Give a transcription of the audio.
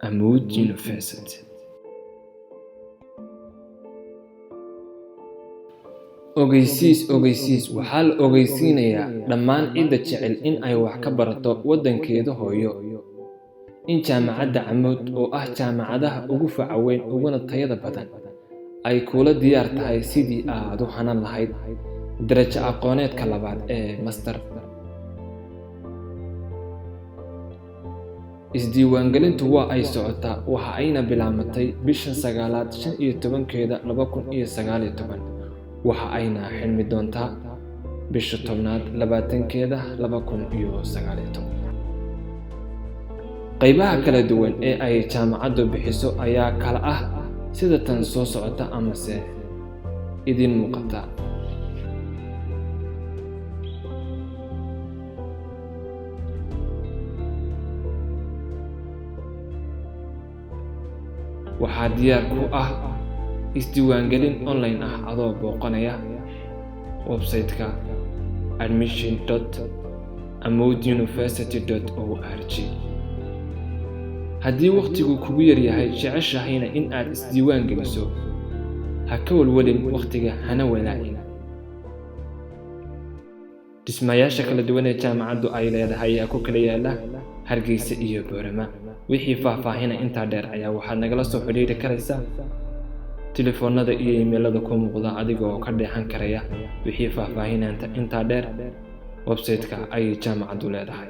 Amoud University. Ogeysiis waxaa la ogeysiinayaa dhammaan cidda jecel in ay wax ka barato waddankeeda hooyo in jaamacadda Amoud oo ah jaamacadaha ugu faca weyn uguna tayada badan ay kula diyaar tahay sidii aad u hanan lahayd darajo aqooneedka labaad ee master. Isdiiwaangelintu waa ay socotaa waxa ayna bilaabatay bisha 9aad 15keeda 2019 waxa ayna xilmi doontaa bisha 10aad 20keeda 2019. qaybaha kala duwan ee ay jaamacaddu bixiso ayaa kala ah sida tan soo socota amase idin muuqata. waxaa diyaar ku ah isdiiwaangelin online ah adoo booqanaya website-ka admission.amouduniversity.org. haddii waqtigu kugu yar yahay jeceshahayna in aad isdiiwaangeliso ha ka walwalin waqtiga hana walaacin. dhismayaasha kala duwan ee jaamacaddu ay leedahay ayaa ku kala yaala Hargeysa iyo Boorama. wixii faahfaahina intaa dheer ayaa waxaad nagala soo xiriiri karaysaa telefoonada iyo emailada ku muuqda adiga oo ka dheehan karaya wixii faahfaahinanta intaa dheer website-ka ay jaamacaddu leedahay.